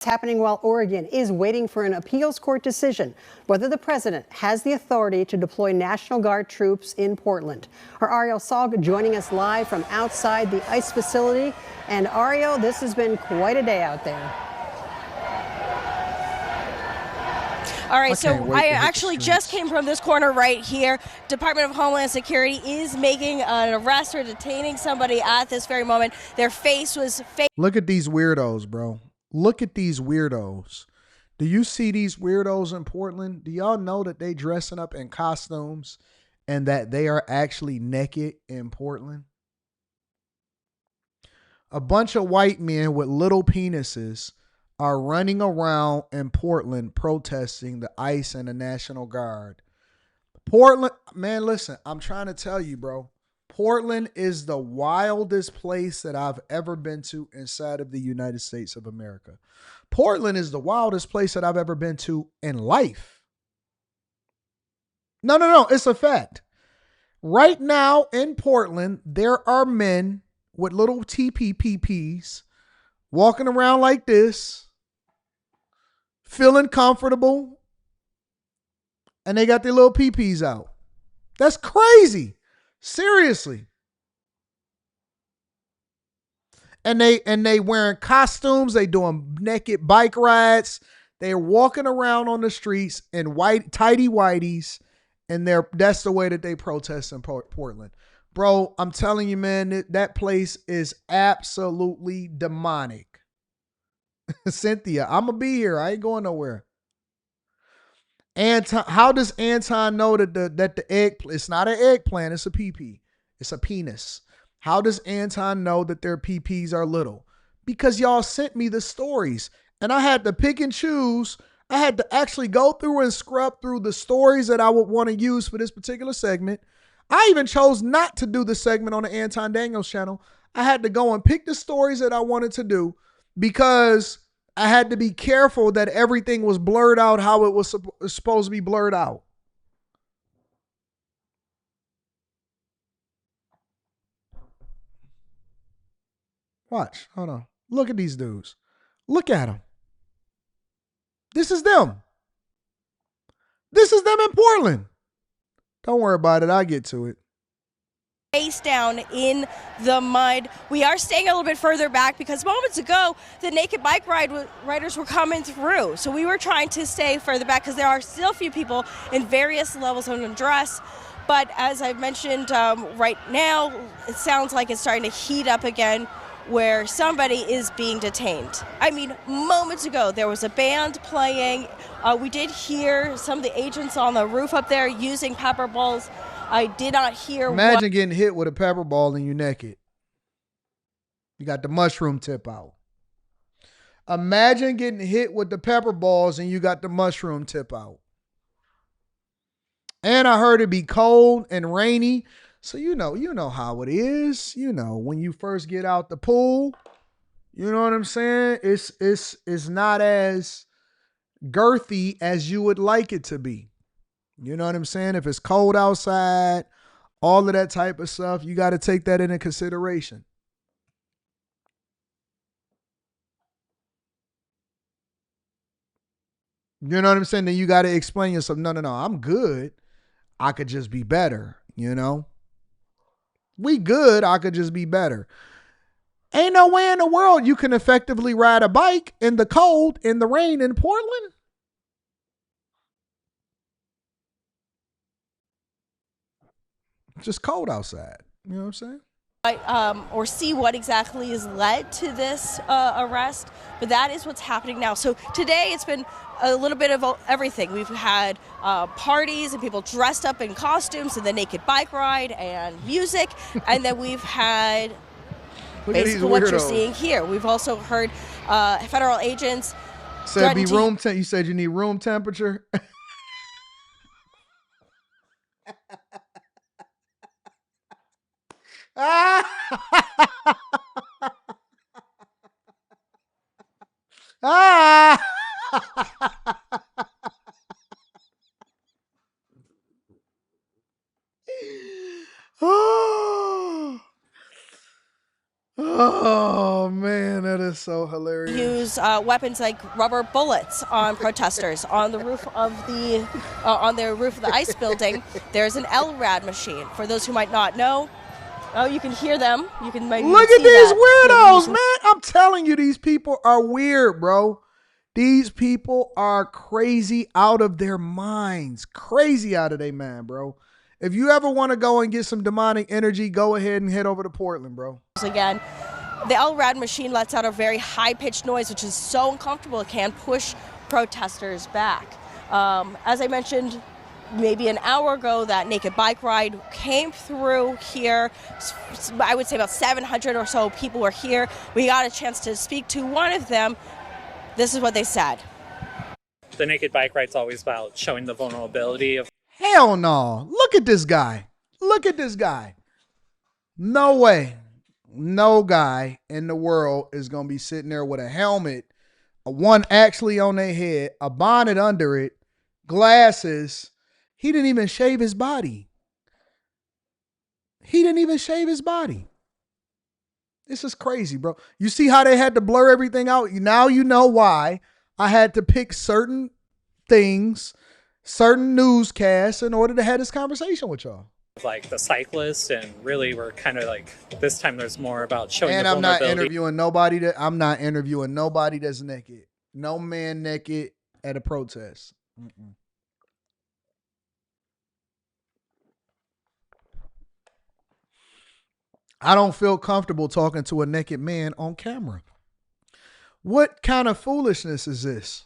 It's happening while Oregon is waiting for an appeals court decision whether the president has the authority to deploy National Guard troops in Portland. Our Ariel Salg joining us live from outside the ICE facility. And Ariel, this has been quite a day out there. All right, so I actually just came from this corner right here. Department of Homeland Security is making an arrest or detaining somebody at this very moment. Their face was fake. Look at these weirdos, bro. Look at these weirdos. Do you see these weirdos in Portland? Do y'all know that they dressing up in costumes and that they are actually naked in Portland? A bunch of white men with little penises are running around in Portland protesting the ICE and the National Guard. Portland, man, listen, I'm trying to tell you, bro. Portland is the wildest place that I've ever been to inside of the United States of America. Portland is the wildest place that I've ever been to in life. No, it's a fact. Right now in Portland, there are men with little TPPPs walking around like this, feeling comfortable, and they got their little PPs out. That's crazy. Seriously. And they wearing costumes, they doing naked bike rides, they're walking around on the streets in white tighty whities, and that's the way that they protest in Portland. Bro, I'm telling you, man, that place is absolutely demonic. Cynthia, I'm gonna be here. I ain't going nowhere. Anton, how does Anton know that the egg, it's not an eggplant, it's a PP. It's a penis. How does Anton know that their PPs are little? Because y'all sent me the stories and I had to pick and choose. I had to actually go through and scrub through the stories that I would want to use for this particular segment. I even chose not to do the segment on the Anton Daniels channel. I had to go and pick the stories that I wanted to do because I had to be careful that everything was blurred out how it was supposed to be blurred out. Watch. Hold on. Look at these dudes. Look at them. This is them. This is them in Portland. Don't worry about it. I'll get to it. Face down in the mud. We are staying a little bit further back because moments ago the naked bike riders were coming through. So we were trying to stay further back because there are still a few people in various levels of undress. But as I've mentioned, right now it sounds like it's starting to heat up again where somebody is being detained. I mean, moments ago there was a band playing. We did hear some of the agents on the roof up there using pepper balls. I did not hear. Imagine getting hit with a pepper ball and you naked. You got the mushroom tip out. Imagine getting hit with the pepper balls and you got the mushroom tip out. And I heard it be cold and rainy. So you know how it is. You know, when you first get out the pool, you know what I'm saying? It's not as girthy as you would like it to be. You know what I'm saying? If it's cold outside, all of that type of stuff, you got to take that into consideration. You know what I'm saying? Then you got to explain yourself. No, I'm good. I could just be better, you know? We good. I could just be better. Ain't no way in the world you can effectively ride a bike in the cold, in the rain in Portland. It's just cold outside. You know what I'm saying? Or see what exactly has led to this arrest, but that is what's happening now. So today it's been a little bit of everything. We've had parties and people dressed up in costumes and the naked bike ride and music, and then we've had basically what you're seeing here. We've also heard federal agents said be room temp. You said you need room temperature. Oh man, that is so hilarious. Use weapons like rubber bullets on protesters. On the roof of the ice building, there's an LRAD machine. For those who might not know, oh, you can hear them. You can maybe look see at these that. weirdos, man. I'm telling you, these people are weird, bro. These people are crazy out of their minds. Crazy out of their mind, bro. If you ever want to go and get some demonic energy, go ahead and head over to Portland, bro. Again, the LRAD machine lets out a very high-pitched noise, which is so uncomfortable it can push protesters back. As I mentioned maybe an hour ago, that naked bike ride came through here. I would say about 700 or so people were here. We got a chance to speak to one of them. This is what they said. The naked bike ride's always about showing the vulnerability of. Hell no. Look at this guy. Look at this guy. No way. No guy in the world is going to be sitting there with a helmet, one actually on their head, a bonnet under it, glasses. He didn't even shave his body. He didn't even shave his body. This is crazy, bro. You see how they had to blur everything out? Now you know why I had to pick certain things, certain newscasts in order to have this conversation with y'all. Like the cyclists, and really we're kind of like, this time there's more about showing and the vulnerability. I'm not interviewing nobody that's naked. No man naked at a protest. Mm-mm. I don't feel comfortable talking to a naked man on camera. What kind of foolishness is this?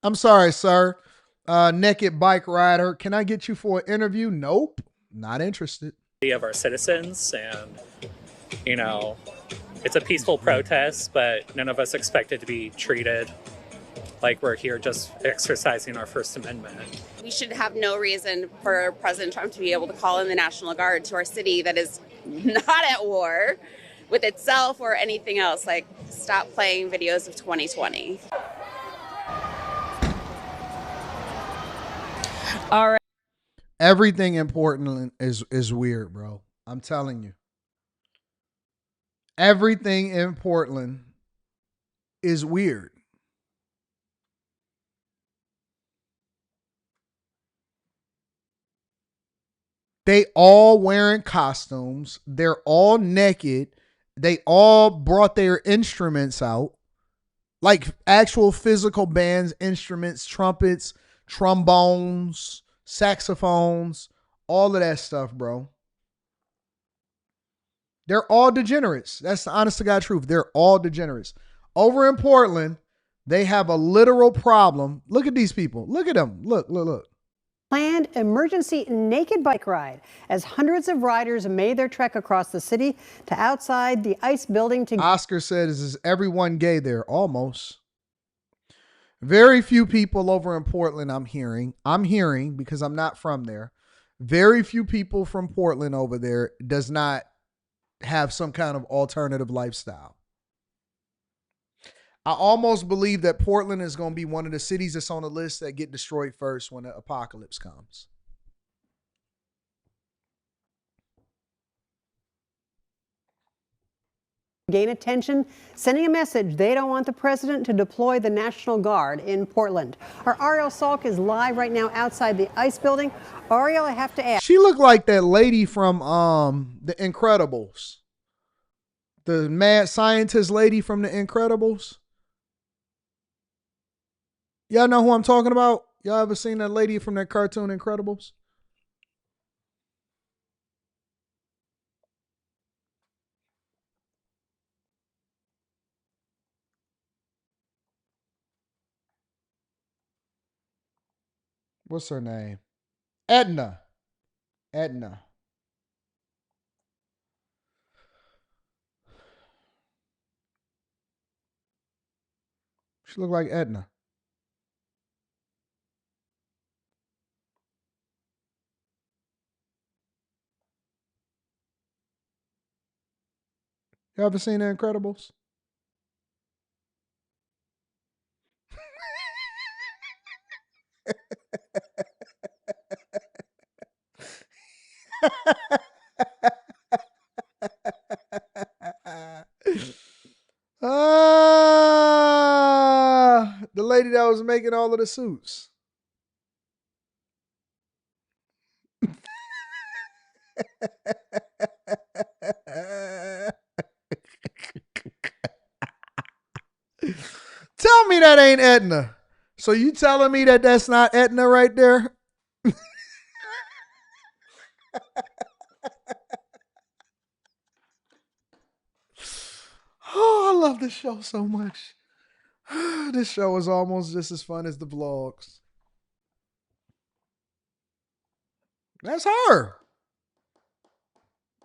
I'm sorry, sir. Naked bike rider. Can I get you for an interview? Nope. Not interested. Of our citizens, and you know, it's a peaceful protest, but none of us expected to be treated like we're here just exercising our First Amendment. We should have no reason for President Trump to be able to call in the National Guard to our city that is not at war with itself or anything else. Like, stop playing videos of 2020. All right. Everything in Portland is weird, bro. I'm telling you. Everything in Portland is weird. They all wearing costumes. They're all naked. They all brought their instruments out. Like actual physical bands, instruments, trumpets, trombones, saxophones, all of that stuff, bro. They're all degenerates. That's the honest to God truth. They're all degenerates. Over in Portland, they have a literal problem. Look at these people. Look at them. Look. Planned emergency naked bike ride as hundreds of riders made their trek across the city to outside the ice building to. Oscar says, is everyone gay there? Almost. Very few people over in Portland I'm hearing because I'm not from there. Very few people from Portland over there does not have some kind of alternative lifestyle. I almost believe that Portland is going to be one of the cities that's on the list that get destroyed first when the apocalypse comes. Gain attention, sending a message they don't want the president to deploy the National Guard in Portland. Our Ariel Salk is live right now outside the ice building. Ariel, I have to ask. She looked like that lady from The Incredibles. The mad scientist lady from The Incredibles. Y'all know who I'm talking about? Y'all ever seen that lady from that cartoon Incredibles? What's her name? Edna. She looked like Edna. You ever seen The Incredibles? Ah, The lady that was making all of the suits. Tell me that ain't Edna. So you telling me that that's not Edna right there? Oh, I love this show so much. This show is almost just as fun as the vlogs. That's her.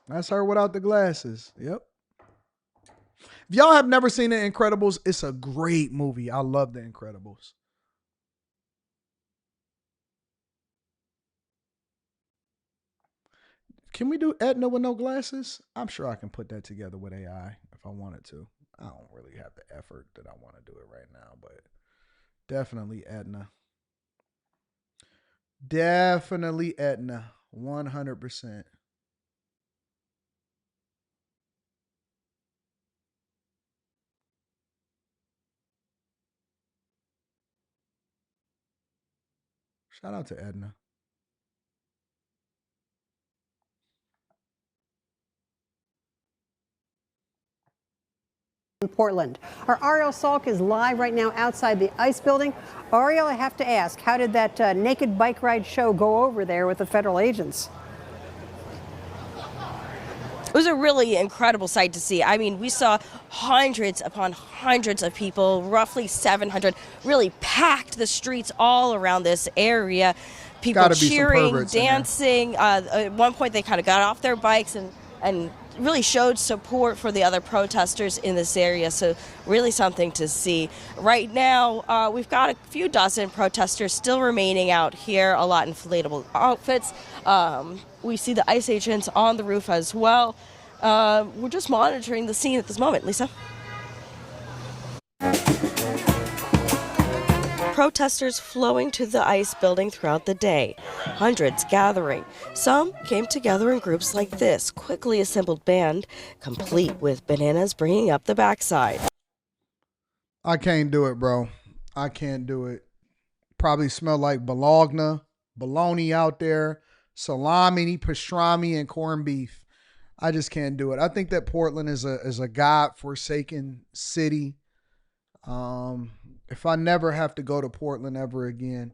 That's her without the glasses. Yep. If y'all have never seen The Incredibles, it's a great movie. I love The Incredibles. Can we do Edna with no glasses? I'm sure I can put that together with AI if I wanted to. I don't really have the effort that I want to do it right now, but definitely Edna. Definitely Edna. 100%. Shout out to Edna. In Portland. Our Ariel Salk is live right now outside the ICE building. Ariel, I have to ask, how did that naked bike ride show go over there with the federal agents? It was a really incredible sight to see. I mean, we saw hundreds upon hundreds of people, roughly 700, really packed the streets all around this area. People cheering, dancing. At one point, they kind of got off their bikes and really showed support for the other protesters in this area. So really something to see. Right now, we've got a few dozen protesters still remaining out here, a lot in inflatable outfits. We see the ICE agents on the roof as well. We're just monitoring the scene at this moment. Lisa? Protesters flowing to the ICE building throughout the day, hundreds gathering. Some came together in groups like this, quickly assembled band, complete with bananas bringing up the backside. I can't do it, bro. I can't do it. Probably smell like bologna out there, salami, pastrami, and corned beef. I just can't do it. I think that Portland is a God-forsaken city. If I never have to go to Portland ever again,